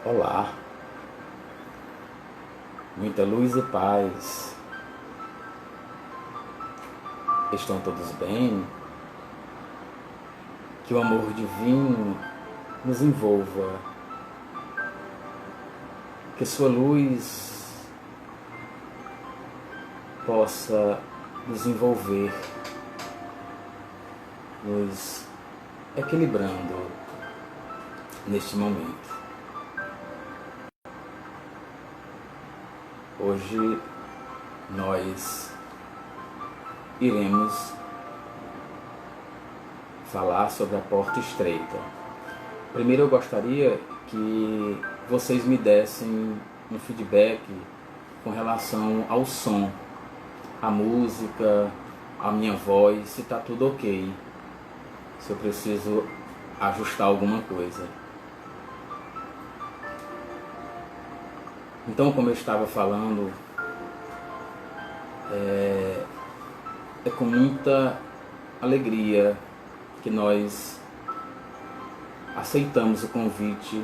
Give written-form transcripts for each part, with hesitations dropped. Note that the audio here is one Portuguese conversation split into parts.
Olá, muita luz e paz. Estão todos bem? Que o amor divino nos envolva, que sua luz possa nos envolver, nos equilibrando neste momento. Hoje nós iremos falar sobre a porta estreita. Primeiro eu gostaria que vocês me dessem um feedback com relação ao som, a música, a minha voz, se está tudo ok, se eu preciso ajustar alguma coisa. Então, como eu estava falando, é com muita alegria que nós aceitamos o convite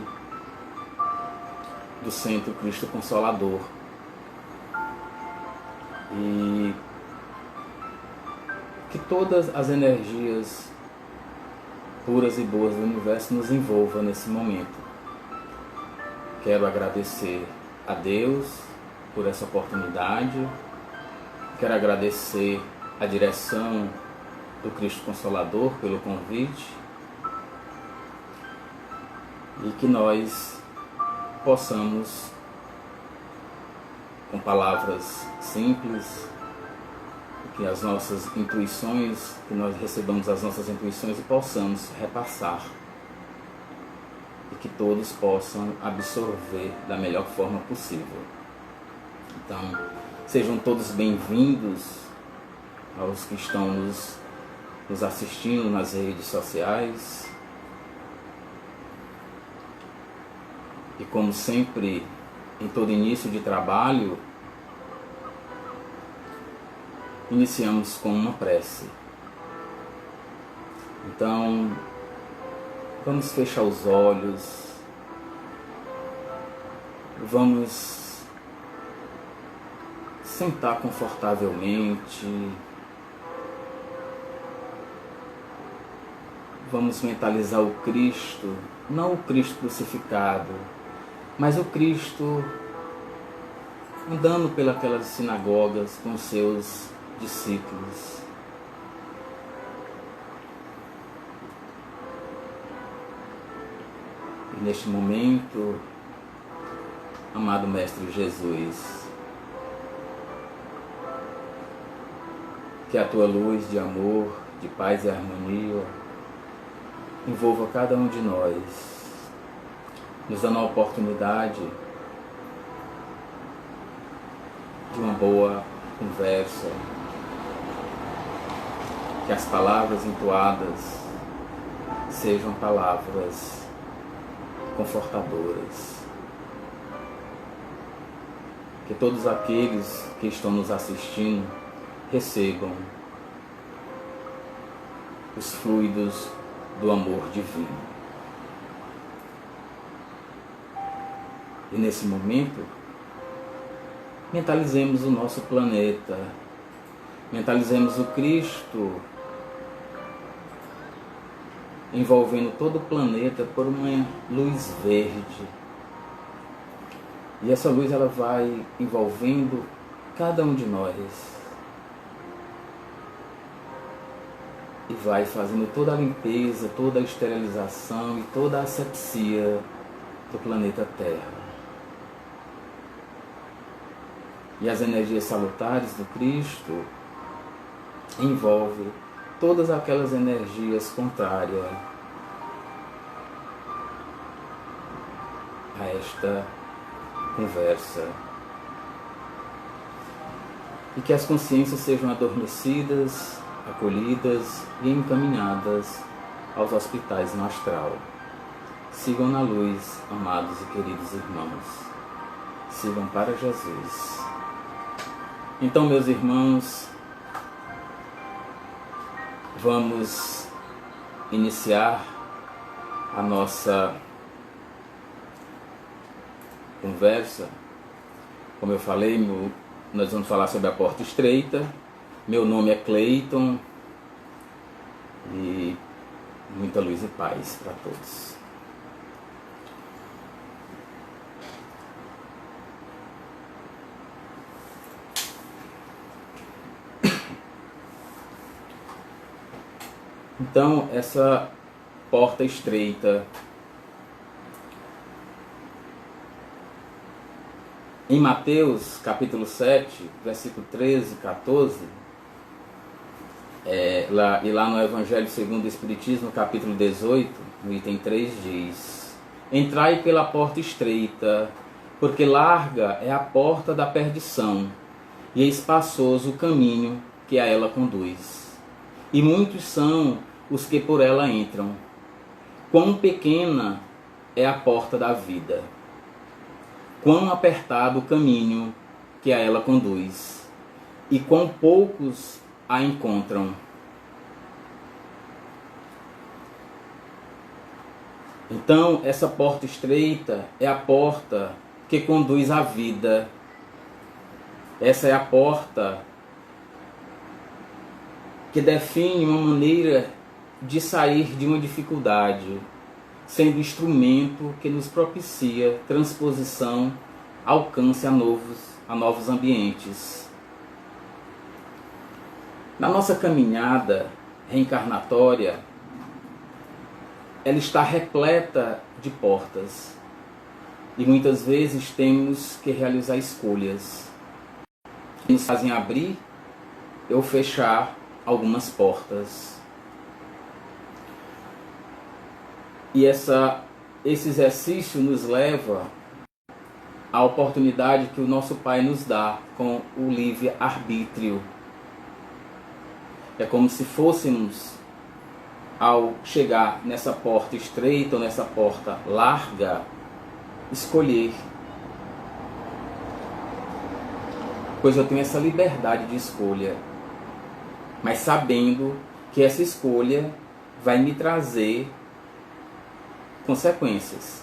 do Centro Cristo Consolador e que todas as energias puras e boas do universo nos envolvam nesse momento. Quero agradecer a Deus por essa oportunidade, quero agradecer a direção do Cristo Consolador pelo convite e que nós possamos, com palavras simples, que as nossas intuições, que nós recebamos as nossas intuições e possamos repassar e que todos possam absorver da melhor forma possível. Então, sejam todos bem-vindos aos que estão nos assistindo nas redes sociais. E como sempre, em todo início de trabalho, iniciamos com uma prece. Então, vamos fechar os olhos, vamos sentar confortavelmente, vamos mentalizar o Cristo, não o Cristo crucificado, mas o Cristo andando pelas sinagogas com seus discípulos. E neste momento, amado Mestre Jesus, que a tua luz de amor, de paz e harmonia envolva cada um de nós, nos dando a oportunidade de uma boa conversa, que as palavras entoadas sejam palavras confortadoras, que todos aqueles que estão nos assistindo recebam os fluidos do amor divino. E nesse momento, mentalizemos o nosso planeta, mentalizemos o Cristo envolvendo todo o planeta por uma luz verde. E essa luz ela vai envolvendo cada um de nós e vai fazendo toda a limpeza, toda a esterilização e toda a asepsia do planeta Terra. E as energias salutares do Cristo envolvem todas aquelas energias contrárias a esta conversa. E que as consciências sejam adormecidas, acolhidas e encaminhadas aos hospitais no astral. Sigam na luz, amados e queridos irmãos. Sigam para Jesus. Então, meus irmãos, vamos iniciar a nossa conversa, como eu falei, nós vamos falar sobre a porta estreita. Meu nome é Cleiton e muita luz e paz para todos. Então, essa porta estreita, em Mateus capítulo 7, versículo 13 e 14, e lá no Evangelho segundo o Espiritismo, capítulo 18, no item 3, diz: Entrai pela porta estreita, porque larga é a porta da perdição, e espaçoso o caminho que a ela conduz. E muitos são os que por ela entram. Quão pequena é a porta da vida, quão apertado o caminho que a ela conduz, e quão poucos a encontram. Então, essa porta estreita é a porta que conduz à vida. Essa é a porta que define uma maneira de sair de uma dificuldade, sendo instrumento que nos propicia transposição, alcance a novos ambientes. Na nossa caminhada reencarnatória, ela está repleta de portas e muitas vezes temos que realizar escolhas que nos fazem abrir ou fechar algumas portas. E esse exercício nos leva à oportunidade que o nosso Pai nos dá com o livre-arbítrio. É como se fôssemos, ao chegar nessa porta estreita ou nessa porta larga, escolher. Pois eu tenho essa liberdade de escolha, mas sabendo que essa escolha vai me trazer consequências,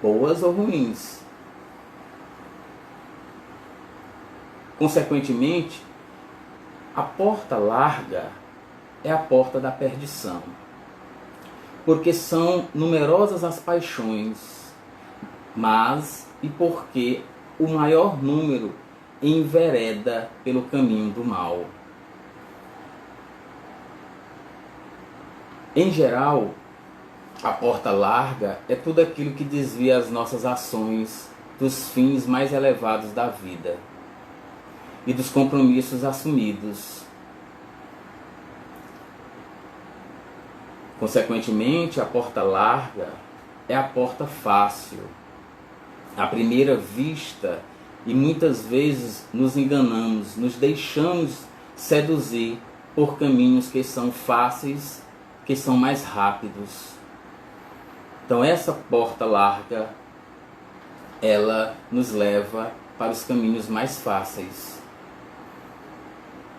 boas ou ruins. Consequentemente, a porta larga é a porta da perdição, porque são numerosas as paixões, mas e porque o maior número envereda pelo caminho do mal. Em geral, a porta larga é tudo aquilo que desvia as nossas ações dos fins mais elevados da vida e dos compromissos assumidos. Consequentemente, a porta larga é a porta fácil, à primeira vista, e muitas vezes nos enganamos, nos deixamos seduzir por caminhos que são fáceis, que são mais rápidos. Então essa porta larga, ela nos leva para os caminhos mais fáceis.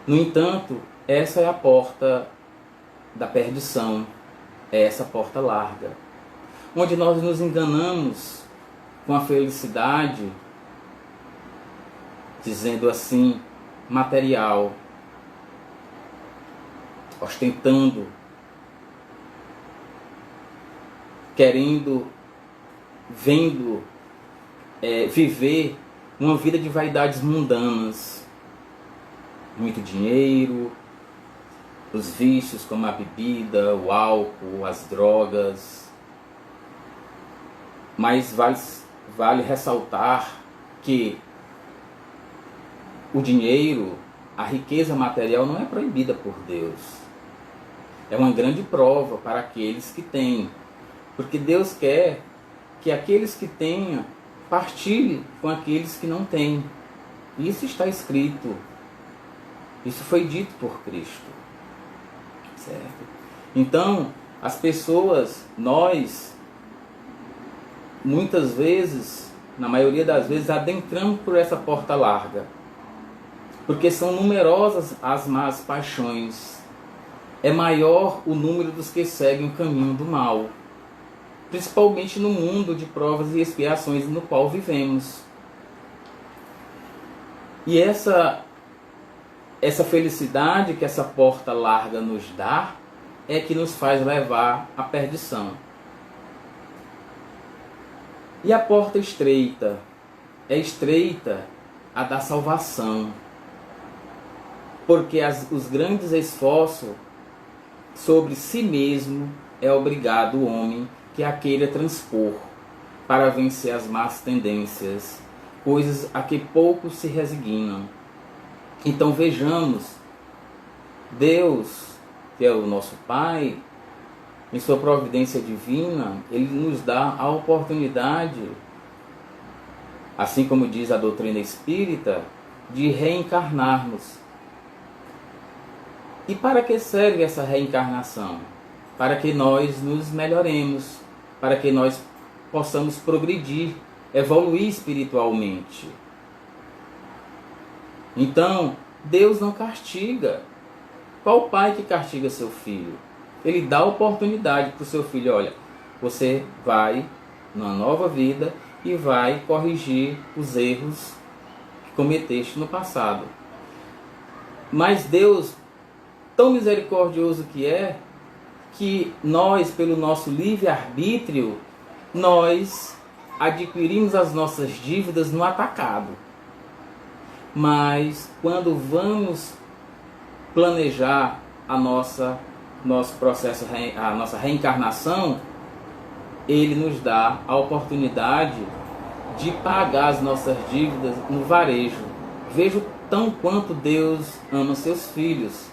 No entanto, essa é a porta da perdição, é essa porta larga, onde nós nos enganamos com a felicidade, dizendo assim, material, ostentando, querendo, viver uma vida de vaidades mundanas, muito dinheiro, os vícios como a bebida, o álcool, as drogas. Mas vale ressaltar que o dinheiro, a riqueza material não é proibida por Deus. É uma grande prova para aqueles que têm. Porque Deus quer que aqueles que tenham partilhem com aqueles que não têm. Isso está escrito. Isso foi dito por Cristo. Certo? Então, as pessoas, nós, muitas vezes, na maioria das vezes, adentramos por essa porta larga. Porque são numerosas as más paixões. É maior o número dos que seguem o caminho do mal. principalmente no mundo de provas e expiações no qual vivemos. E essa felicidade que essa porta larga nos dá é que nos faz levar à perdição. E a porta estreita é estreita a da salvação, porque os grandes esforços sobre si mesmo é obrigado o homem que a queira transpor para vencer as más tendências, coisas a que poucos se resignam. Então vejamos, Deus, que é o nosso Pai, em sua providência divina, Ele nos dá a oportunidade, assim como diz a doutrina espírita, de reencarnarmos. E para que serve essa reencarnação? Para que nós nos melhoremos, para que nós possamos progredir, evoluir espiritualmente. Então, Deus não castiga. Qual pai que castiga seu filho? Ele dá a oportunidade para o seu filho, olha, você vai numa nova vida e vai corrigir os erros que cometeste no passado. Mas Deus, tão misericordioso que nós, pelo nosso livre-arbítrio, nós adquirimos as nossas dívidas no atacado. Mas quando vamos planejar nosso processo, a nossa reencarnação, Ele nos dá a oportunidade de pagar as nossas dívidas no varejo. Vejo tão quanto Deus ama seus filhos.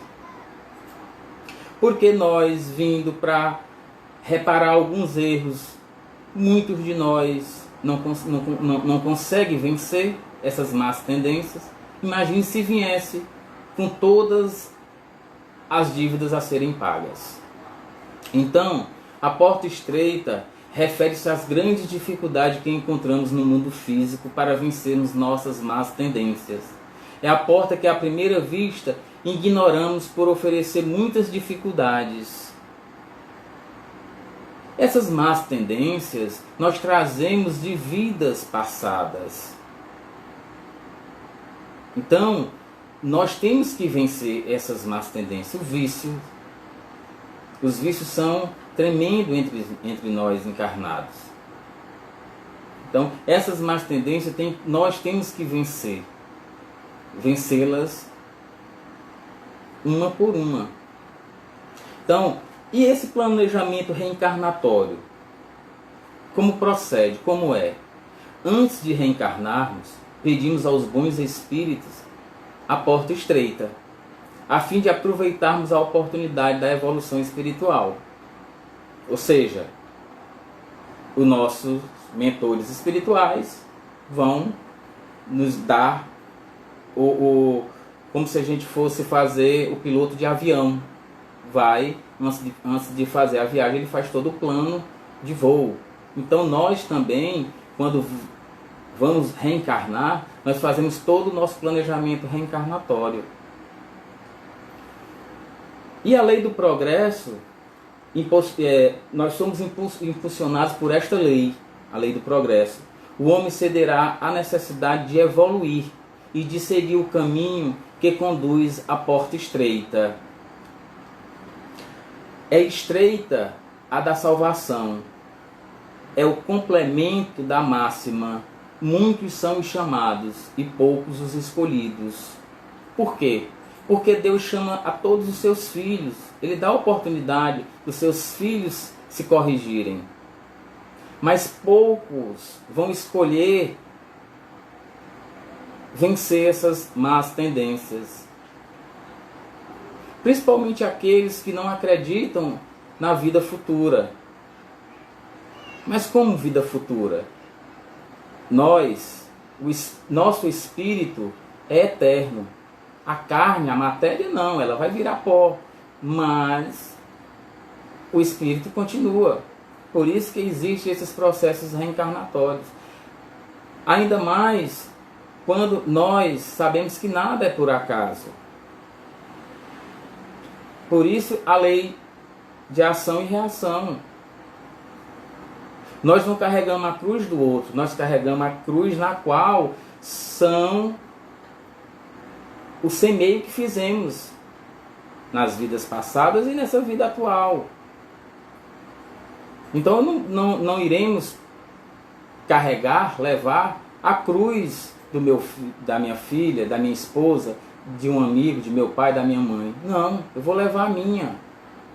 Porque nós, vindo para reparar alguns erros, muitos de nós não conseguem vencer essas más tendências. Imagine se viesse com todas as dívidas a serem pagas. Então, a porta estreita refere-se às grandes dificuldades que encontramos no mundo físico para vencermos nossas más tendências. É a porta que, à primeira vista, ignoramos por oferecer muitas dificuldades. Essas más tendências nós trazemos de vidas passadas. Então, nós temos que vencer essas más tendências. Os vícios são tremendos entre nós encarnados. Então, essas más tendências nós temos que vencê-las uma por uma. Então, e esse planejamento reencarnatório? Como procede? Como é? Antes de reencarnarmos, pedimos aos bons espíritos a porta estreita, a fim de aproveitarmos a oportunidade da evolução espiritual. Ou seja, os nossos mentores espirituais vão nos dar como se a gente fosse fazer o piloto de avião. Vai, antes de fazer a viagem, ele faz todo o plano de voo. Então nós também, quando vamos reencarnar, nós fazemos todo o nosso planejamento reencarnatório. E a lei do progresso, nós somos impulsionados por esta lei, a lei do progresso. O homem cederá à necessidade de evoluir e de seguir o caminho que conduz à porta estreita. É estreita a da salvação. É o complemento da máxima: muitos são os chamados e poucos os escolhidos. Por quê? Porque Deus chama a todos os seus filhos. Ele dá a oportunidade dos seus filhos se corrigirem. Mas poucos vão escolher vencer essas más tendências. Principalmente aqueles que não acreditam na vida futura. Mas como vida futura? Nosso espírito é eterno. A carne, a matéria não, ela vai virar pó. Mas o espírito continua. Por isso que existem esses processos reencarnatórios. Ainda mais quando nós sabemos que nada é por acaso. Por isso a lei de ação e reação. Nós não carregamos a cruz do outro, nós carregamos a cruz na qual são o semeio que fizemos nas vidas passadas e nessa vida atual. Então não iremos carregar, levar a cruz da minha filha, da minha esposa, de um amigo, de meu pai, da minha mãe. Não, eu vou levar a minha.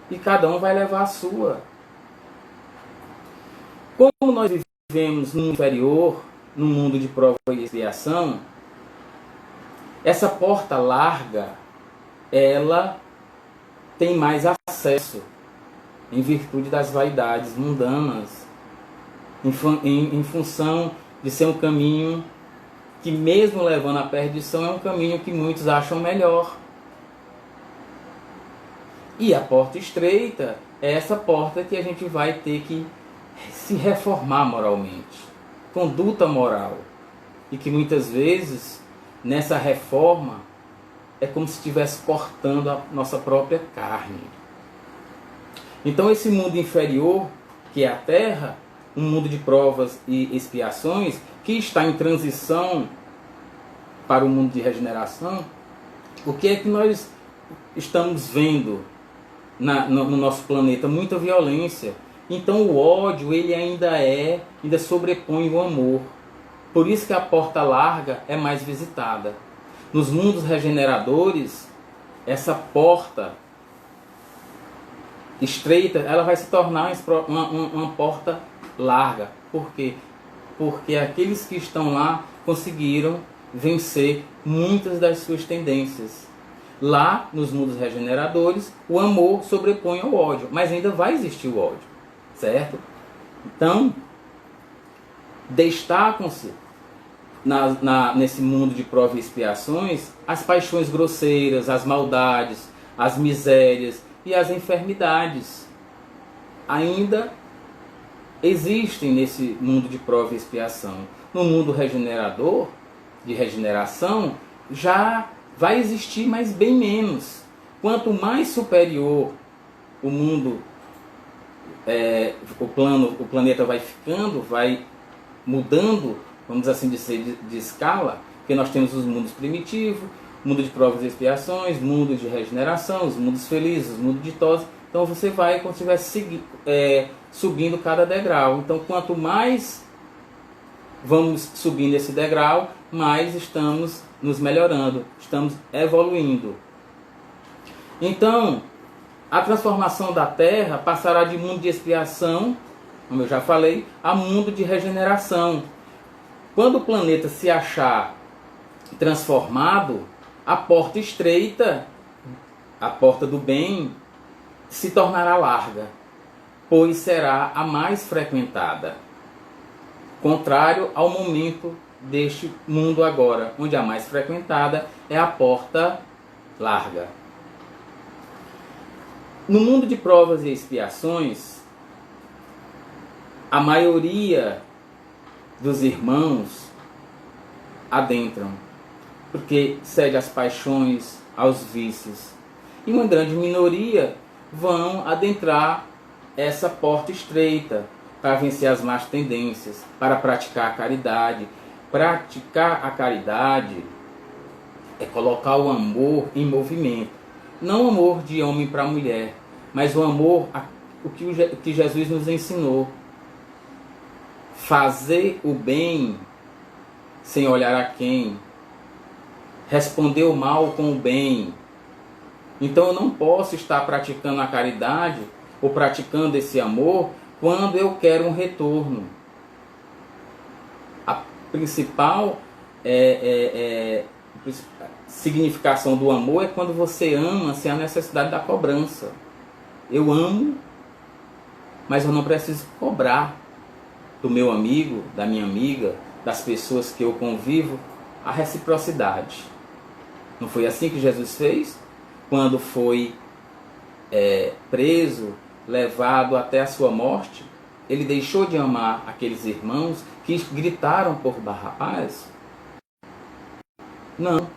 E cada um vai levar a sua. Como nós vivemos no mundo inferior, no mundo de prova e expiação, essa porta larga, ela tem mais acesso em virtude das vaidades mundanas, em função de ser um caminho que, mesmo levando à perdição, é um caminho que muitos acham melhor. E a porta estreita é essa porta que a gente vai ter que se reformar moralmente, conduta moral, e que muitas vezes nessa reforma é como se estivesse cortando a nossa própria carne. Então esse mundo inferior, que é a terra, um mundo de provas e expiações, que está em transição para o mundo de regeneração, o que é que nós estamos vendo no nosso planeta? Muita violência. Então o ódio, ele ainda sobrepõe o amor. Por isso que a porta larga é mais visitada. Nos mundos regeneradores, essa porta estreita, ela vai se tornar uma porta larga. Por quê? Porque aqueles que estão lá conseguiram vencer muitas das suas tendências. Lá, nos mundos regeneradores, o amor sobrepõe ao ódio, mas ainda vai existir o ódio, certo? Então, destacam-se nesse mundo de provas e expiações as paixões grosseiras, as maldades, as misérias e as enfermidades. Ainda existem nesse mundo de prova e expiação. No mundo regenerador, de regeneração, já vai existir, mas bem menos. Quanto mais superior o mundo, o planeta vai ficando, vai mudando, vamos assim dizer, de escala, porque nós temos os mundos primitivos, mundo de provas e expiações, mundo de regeneração, os mundos felizes, os mundos ditosos. Então você vai, como se estivesse subindo cada degrau. Então quanto mais vamos subindo esse degrau, mais estamos nos melhorando, estamos evoluindo. Então, a transformação da Terra passará de mundo de expiação, como eu já falei, a mundo de regeneração. Quando o planeta se achar transformado, a porta estreita, a porta do bem, se tornará larga, pois será a mais frequentada. Contrário ao momento deste mundo agora, onde a mais frequentada é a porta larga. No mundo de provas e expiações, a maioria dos irmãos adentram, porque cede às paixões, aos vícios. E uma grande minoria vão adentrar essa porta estreita para vencer as más tendências, para praticar a caridade. Praticar a caridade é colocar o amor em movimento. Não o amor de homem para mulher, mas o amor, o que Jesus nos ensinou. Fazer o bem sem olhar a quem. Responder o mal com o bem. Então eu não posso estar praticando a caridade ou praticando esse amor quando eu quero um retorno. A principal significação do amor é quando você ama sem a necessidade da cobrança. Eu amo, mas eu não preciso cobrar do meu amigo, da minha amiga, das pessoas que eu convivo, a reciprocidade. Não foi assim que Jesus fez? Quando foi preso, levado até a sua morte, ele deixou de amar aqueles irmãos que gritaram por Barrabás? Não.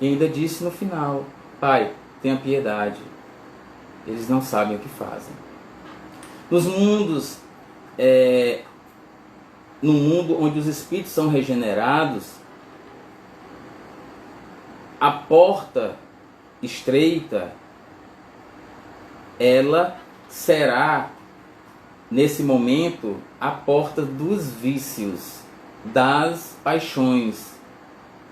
E ainda disse no final: Pai, tenha piedade. Eles não sabem o que fazem. Nos mundos no mundo onde os espíritos são regenerados, a porta estreita, ela será, nesse momento, a porta dos vícios, das paixões.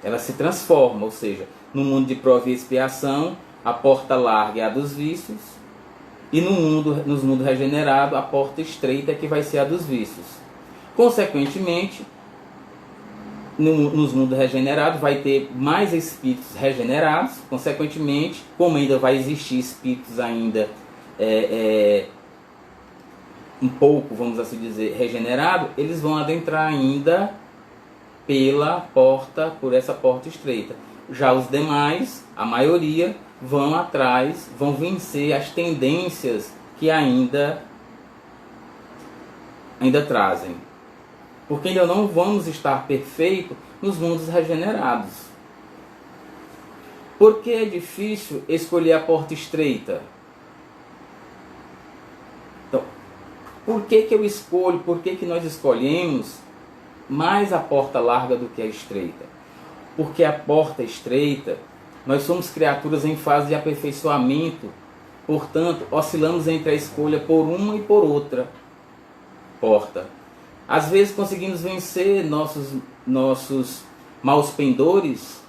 Ela se transforma, ou seja, no mundo de prova e expiação, a porta larga é a dos vícios, e nos mundos regenerados, a porta estreita é que vai ser a dos vícios. Consequentemente, nos mundos regenerados vai ter mais espíritos regenerados. Consequentemente, como ainda vai existir espíritos ainda um pouco, vamos assim dizer, regenerados, eles vão adentrar ainda por essa porta estreita. Já os demais, a maioria, vão atrás, vão vencer as tendências que ainda trazem. Porque ainda não vamos estar perfeitos nos mundos regenerados. Por que é difícil escolher a porta estreita? Então, por que eu escolho, por que nós escolhemos mais a porta larga do que a estreita? Porque a porta estreita, nós somos criaturas em fase de aperfeiçoamento, portanto, oscilamos entre a escolha por uma e por outra porta. Às vezes conseguimos vencer nossos maus pendores,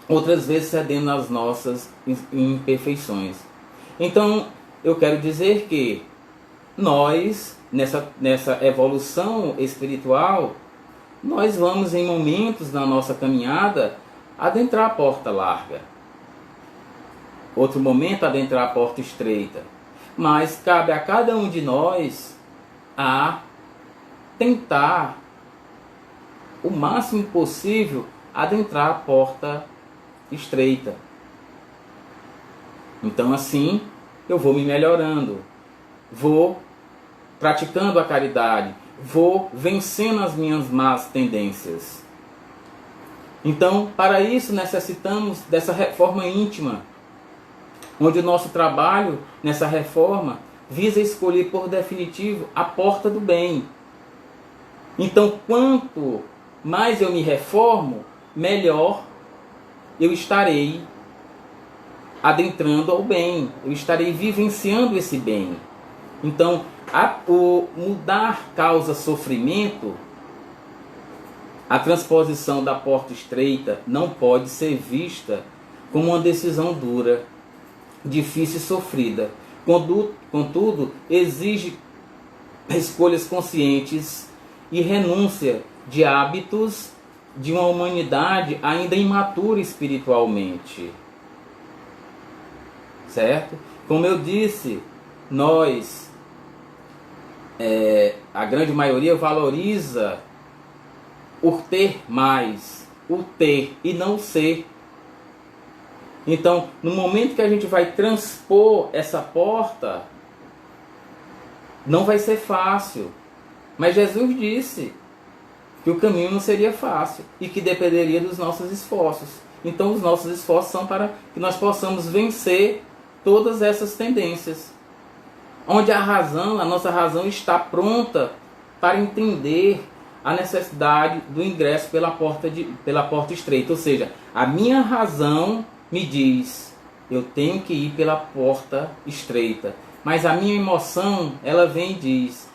outras vezes cedendo às nossas imperfeições. Então, eu quero dizer que nós, nessa evolução espiritual, nós vamos em momentos na nossa caminhada adentrar a porta larga. Outro momento adentrar a porta estreita. Mas cabe a cada um de nós a tentar o máximo possível adentrar a porta estreita. Então assim eu vou me melhorando, vou praticando a caridade, vou vencendo as minhas más tendências. Então, para isso necessitamos dessa reforma íntima, onde o nosso trabalho nessa reforma visa escolher por definitivo a porta do bem. Então, quanto mais eu me reformo, melhor eu estarei adentrando ao bem, eu estarei vivenciando esse bem. Então, o mudar causa sofrimento, a transposição da porta estreita não pode ser vista como uma decisão dura, difícil e sofrida. Contudo, exige escolhas conscientes e renúncia de hábitos de uma humanidade ainda imatura espiritualmente. Certo? Como eu disse, nós, a grande maioria valoriza o ter mais, o ter e não o ser. Então, no momento que a gente vai transpor essa porta, não vai ser fácil. Mas Jesus disse que o caminho não seria fácil e que dependeria dos nossos esforços. Então, os nossos esforços são para que nós possamos vencer todas essas tendências. Onde a nossa razão está pronta para entender a necessidade do ingresso pela porta estreita. Ou seja, a minha razão me diz, eu tenho que ir pela porta estreita. Mas a minha emoção, ela vem e diz,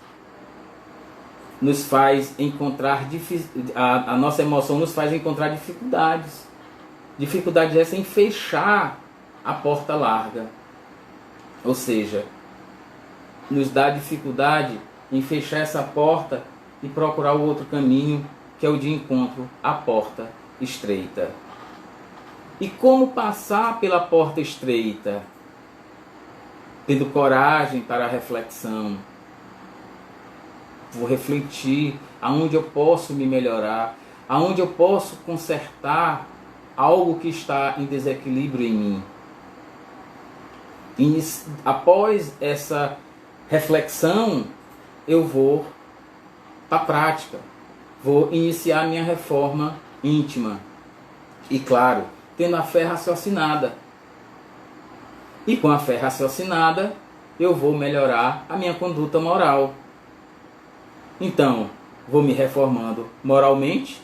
nos faz encontrar, a nossa emoção nos faz encontrar dificuldades. Dificuldades essa em fechar a porta larga. Ou seja, nos dá dificuldade em fechar essa porta e procurar o outro caminho, que é o de encontro à porta estreita. E como passar pela porta estreita? Tendo coragem para a reflexão. Vou refletir aonde eu posso me melhorar, aonde eu posso consertar algo que está em desequilíbrio em mim. E após essa reflexão, eu vou para a prática, vou iniciar minha reforma íntima. E claro, tendo a fé raciocinada. E com a fé raciocinada, eu vou melhorar a minha conduta moral. Então, vou me reformando moralmente,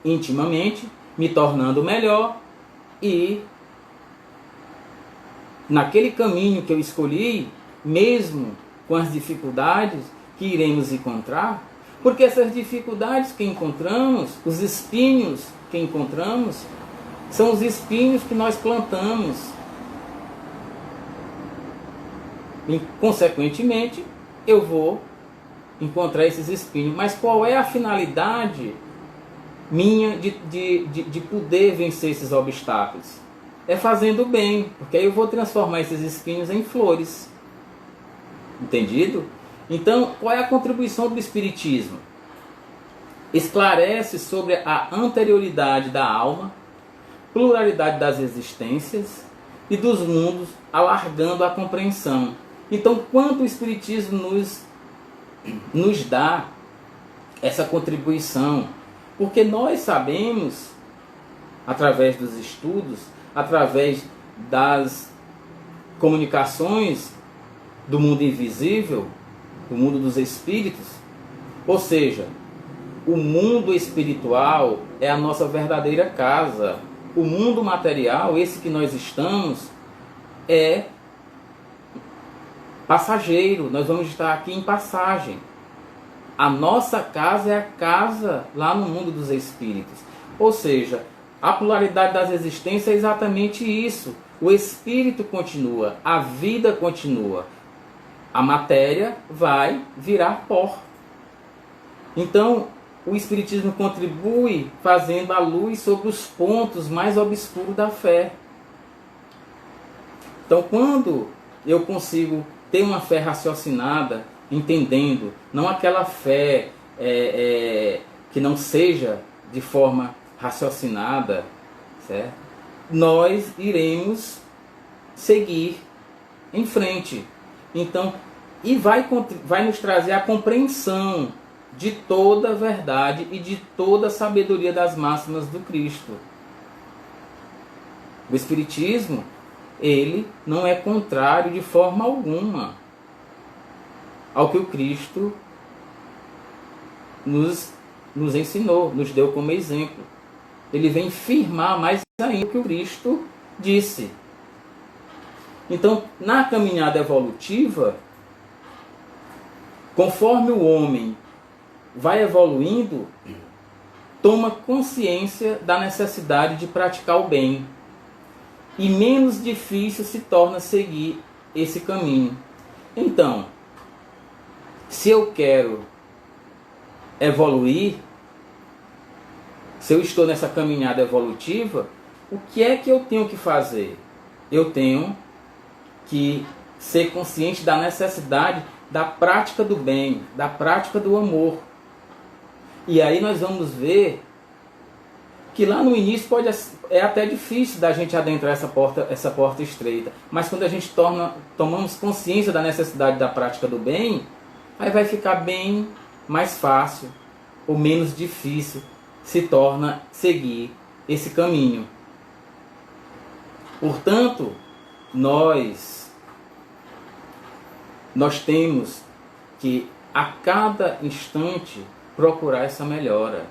intimamente, me tornando melhor e naquele caminho que eu escolhi, mesmo com as dificuldades que iremos encontrar, porque essas dificuldades que encontramos, os espinhos que encontramos, são os espinhos que nós plantamos. E, consequentemente, eu vou encontrar esses espinhos. Mas qual é a finalidade minha de poder vencer esses obstáculos? É fazendo bem, porque aí eu vou transformar esses espinhos em flores. Entendido? Então, qual é a contribuição do Espiritismo? Esclarece sobre a anterioridade da alma, pluralidade das existências e dos mundos, alargando a compreensão. Então, quanto o Espiritismo nos dá essa contribuição? Porque nós sabemos, através dos estudos, através das comunicações do mundo invisível, do mundo dos espíritos, ou seja, o mundo espiritual é a nossa verdadeira casa. O mundo material, esse que nós estamos, é passageiro. Nós vamos estar aqui em passagem. A nossa casa é a casa lá no mundo dos espíritos. Ou seja, a pluralidade das existências é exatamente isso. O espírito continua, a vida continua. A matéria vai virar pó. Então, o Espiritismo contribui fazendo a luz sobre os pontos mais obscuros da fé. Então, quando eu consigo ter uma fé raciocinada, entendendo, não aquela fé que não seja de forma raciocinada, certo? Nós iremos seguir em frente. Então, e vai nos trazer a compreensão de toda a verdade e de toda a sabedoria das máximas do Cristo. O Espiritismo, ele não é contrário de forma alguma ao que o Cristo nos ensinou, nos deu como exemplo. Ele vem firmar mais ainda o que o Cristo disse. Então, na caminhada evolutiva, conforme o homem vai evoluindo, toma consciência da necessidade de praticar o bem. E menos difícil se torna seguir esse caminho. Então, se eu quero evoluir, se eu estou nessa caminhada evolutiva, o que é que eu tenho que fazer? Eu tenho que ser consciente da necessidade da prática do bem, da prática do amor. E aí nós vamos ver que lá no início é até difícil da gente adentrar essa porta estreita. Mas quando a gente tomamos consciência da necessidade da prática do bem, aí vai ficar bem mais fácil, ou menos difícil, se torna seguir esse caminho. Portanto, nós temos que a cada instante procurar essa melhora.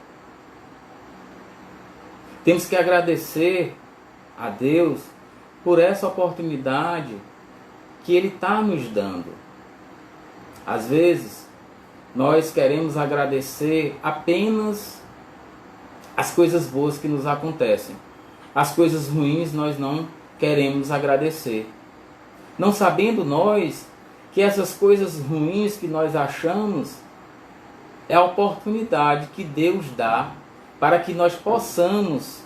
Temos que agradecer a Deus por essa oportunidade que Ele está nos dando. Às vezes, nós queremos agradecer apenas as coisas boas que nos acontecem. As coisas ruins nós não queremos agradecer. Não sabendo nós que essas coisas ruins que nós achamos é a oportunidade que Deus dá para que nós possamos,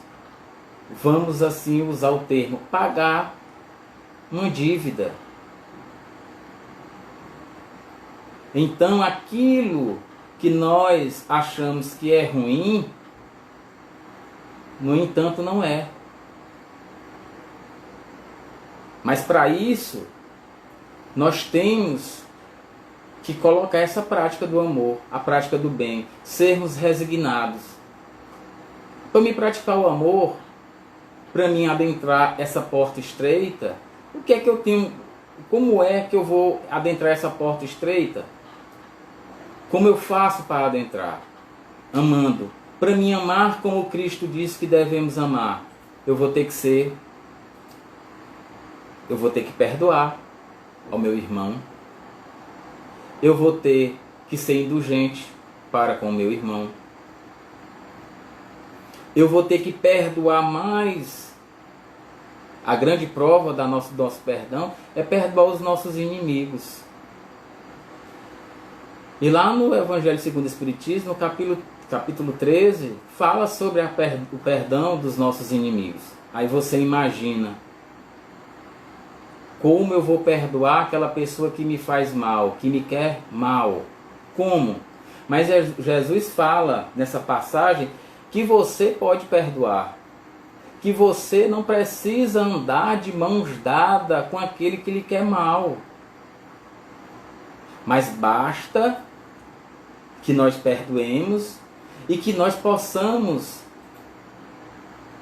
vamos assim usar o termo, pagar uma dívida. Então aquilo que nós achamos que é ruim, no entanto não é. Mas para isso, nós temos que colocar essa prática do amor, a prática do bem, sermos resignados. Para me praticar o amor, para mim adentrar essa porta estreita, o que é que eu tenho? Como é que eu vou adentrar essa porta estreita? Como eu faço para adentrar? amando. Para mim amar como Cristo disse que devemos amar, eu vou ter que perdoar ao meu irmão. Eu vou ter que ser indulgente para com o meu irmão. Eu vou ter que perdoar mais. A grande prova do nosso perdão é perdoar os nossos inimigos. E lá no Evangelho segundo o Espiritismo, no capítulo 13, fala sobre o perdão dos nossos inimigos. Aí você imagina: como eu vou perdoar aquela pessoa que me faz mal, que me quer mal? Como? Mas Jesus fala nessa passagem que você pode perdoar. Que você não precisa andar de mãos dadas com aquele que lhe quer mal. Mas basta que nós perdoemos e que nós possamos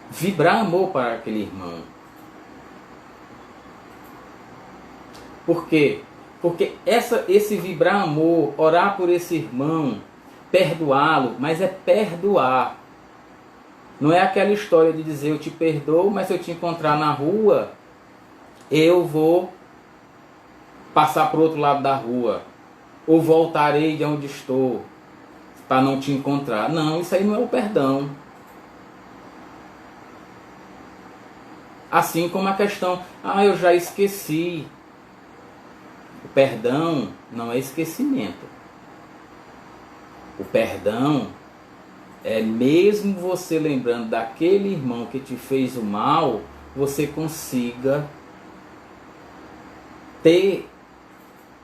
vibrar amor para aquele irmão. Por quê? Porque esse vibrar amor, orar por esse irmão, perdoá-lo, mas é perdoar. Não é aquela história de dizer: eu te perdoo, mas se eu te encontrar na rua, eu vou passar para o outro lado da rua. Ou voltarei de onde estou para não te encontrar. Não, isso aí não é o perdão. Assim como a questão: eu já esqueci. O perdão não é esquecimento. O perdão é, mesmo você lembrando daquele irmão que te fez o mal, você consiga ter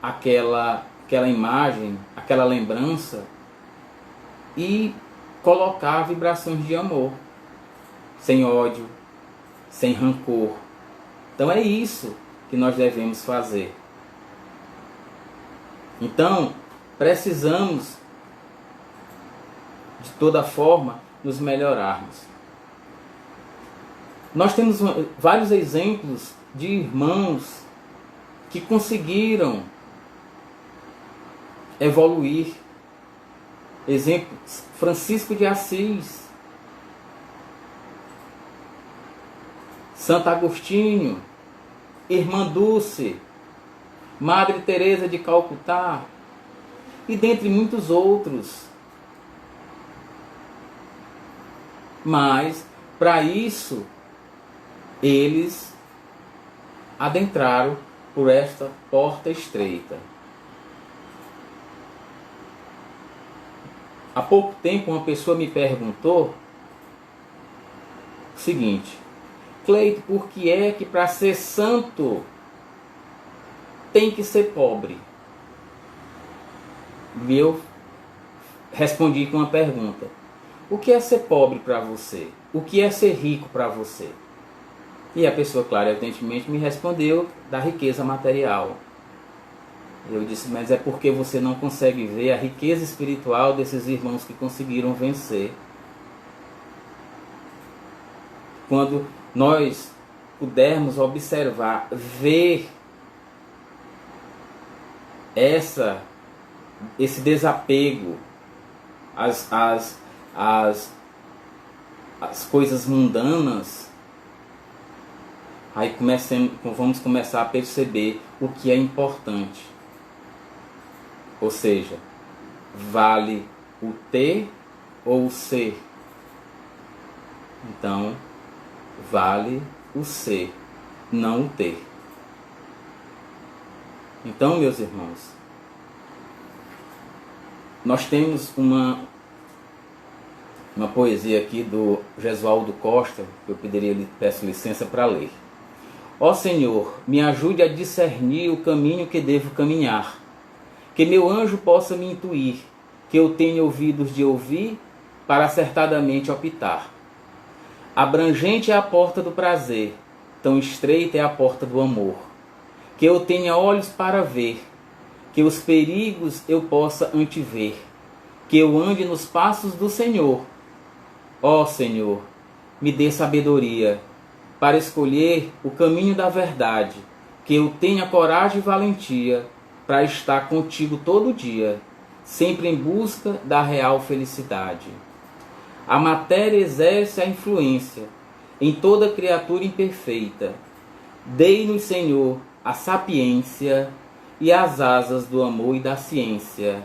aquela imagem, aquela lembrança e colocar vibrações de amor, sem ódio, sem rancor. Então é isso que nós devemos fazer. Então, precisamos de toda forma nos melhorarmos. Nós temos vários exemplos de irmãos que conseguiram evoluir. Exemplo: Francisco de Assis, Santo Agostinho, Irmã Dulce, Madre Teresa de Calcutá e dentre muitos outros. Mas, para isso, eles adentraram por esta porta estreita. Há pouco tempo uma pessoa me perguntou o seguinte: Cleito, por que é que para ser santo tem que ser pobre? E eu respondi com uma pergunta: o que é ser pobre para você? O que é ser rico para você? E a pessoa, claro, evidentemente, me respondeu da riqueza material. Eu disse: mas é porque você não consegue ver a riqueza espiritual desses irmãos que conseguiram vencer. Quando nós pudermos observar, ver esse desapego às coisas mundanas, aí vamos começar a perceber o que é importante. Ou seja, vale o ter ou o ser? Então, vale o ser, não o ter. Então, meus irmãos, nós temos uma poesia aqui do Gesualdo Costa, que eu peço licença para ler. Ó Senhor, me ajude a discernir o caminho que devo caminhar, que meu anjo possa me intuir, que eu tenha ouvidos de ouvir para acertadamente optar. Abrangente é a porta do prazer, tão estreita é a porta do amor, que eu tenha olhos para ver, que os perigos eu possa antever, que eu ande nos passos do Senhor. Ó Senhor, me dê sabedoria para escolher o caminho da verdade, que eu tenha coragem e valentia para estar contigo todo dia, sempre em busca da real felicidade. A matéria exerce a influência em toda criatura imperfeita. Dei-nos, Senhor, a sapiência e as asas do amor e da ciência,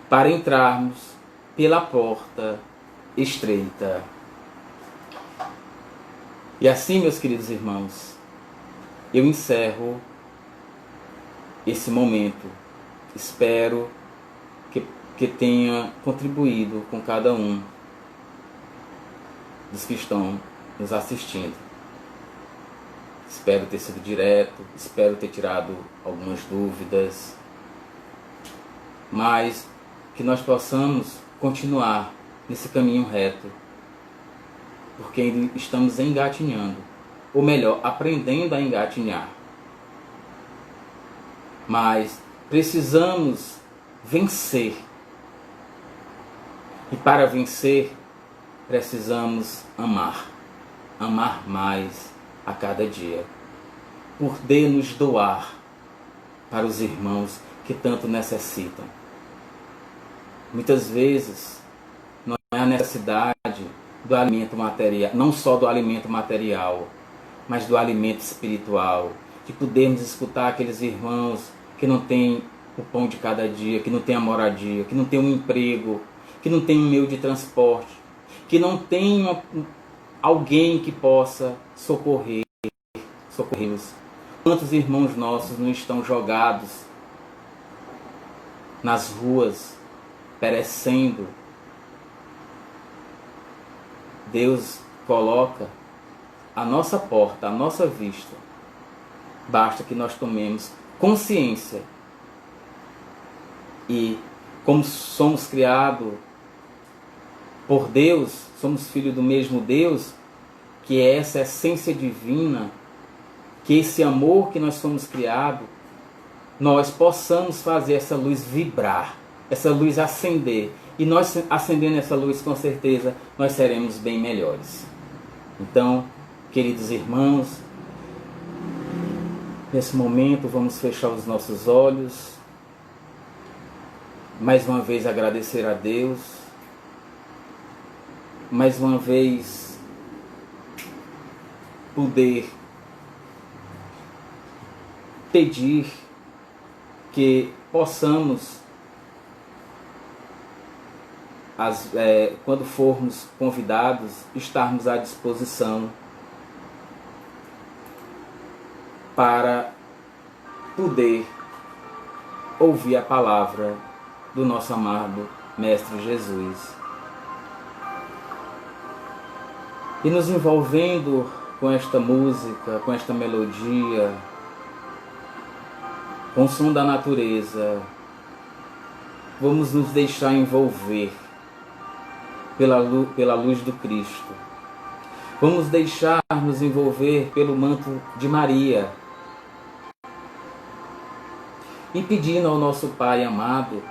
para entrarmos pela porta estreita. E assim, meus queridos irmãos, eu encerro esse momento. Espero que tenha contribuído com cada um dos que estão nos assistindo. Espero ter sido direto, espero ter tirado algumas dúvidas, mas que nós possamos continuar nesse caminho reto, porque ainda estamos engatinhando, ou melhor, aprendendo a engatinhar. Mas precisamos vencer. E para vencer, precisamos amar. Amar mais a cada dia. Poder nos doar para os irmãos que tanto necessitam. Muitas vezes, não é a necessidade do alimento material, não só do alimento material, mas do alimento espiritual. De podermos escutar aqueles irmãos que não têm o pão de cada dia, que não têm a moradia, que não têm um emprego, que não têm um meio de transporte, que não tem alguém que possa socorrê-los. Quantos irmãos nossos não estão jogados nas ruas, perecendo? Deus coloca à nossa porta, à nossa vista. Basta que nós tomemos consciência. E como somos criados por Deus, somos filhos do mesmo Deus, que é essa essência divina, que esse amor que nós somos criados, nós possamos fazer essa luz vibrar, essa luz acender. E nós acendendo essa luz, com certeza, nós seremos bem melhores. Então, queridos irmãos, nesse momento vamos fechar os nossos olhos. Mais uma vez agradecer a Deus. Mais uma vez poder pedir que possamos, quando formos convidados, estarmos à disposição para poder ouvir a palavra do nosso amado Mestre Jesus. E nos envolvendo com esta música, com esta melodia, com o som da natureza, vamos nos deixar envolver pela luz do Cristo. Vamos deixar nos envolver pelo manto de Maria. E pedindo ao nosso Pai amado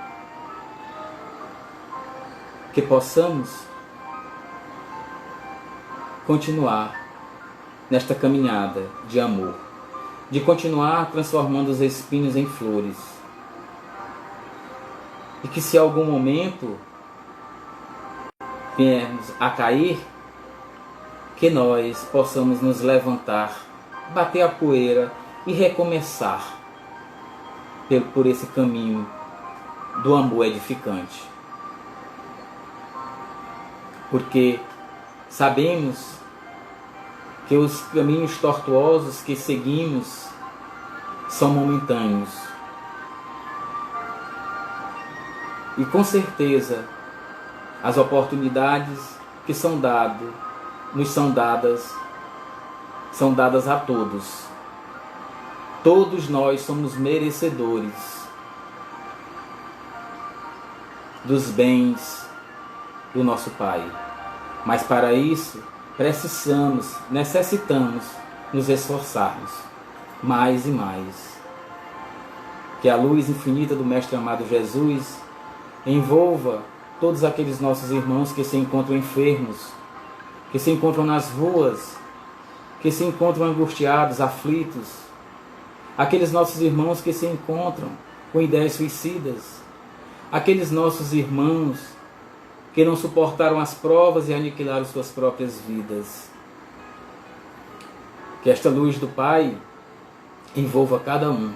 que possamos continuar nesta caminhada de amor, de continuar transformando os espinhos em flores. E que se algum momento viermos a cair, que nós possamos nos levantar, bater a poeira e recomeçar por esse caminho do amor edificante. Porque sabemos que os caminhos tortuosos que seguimos são momentâneos. E com certeza as oportunidades que nos são dadas a todos. Todos nós somos merecedores dos bens do nosso Pai. Mas para isso necessitamos nos esforçarmos mais e mais. Que a luz infinita do Mestre amado Jesus envolva todos aqueles nossos irmãos que se encontram enfermos, que se encontram nas ruas, que se encontram angustiados, aflitos, aqueles nossos irmãos que se encontram com ideias suicidas, Aqueles nossos irmãos que não suportaram as provas e aniquilaram suas próprias vidas. Que esta luz do Pai envolva cada um.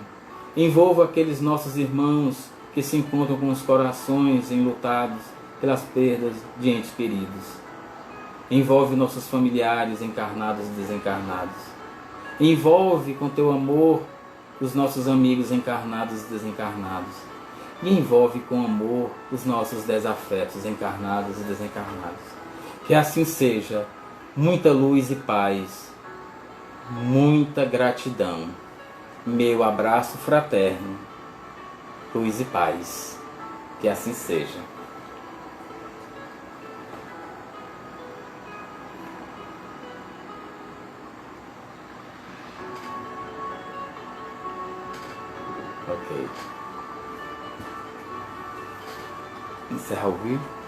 Envolva aqueles nossos irmãos que se encontram com os corações enlutados pelas perdas de entes queridos. Envolve nossos familiares encarnados e desencarnados. Envolve com teu amor os nossos amigos encarnados e desencarnados. E envolve com amor os nossos desafetos encarnados e desencarnados. Que assim seja. Muita luz e paz. Muita gratidão. Meu abraço fraterno. Luz e paz. Que assim seja. Ok. Encerra o vídeo.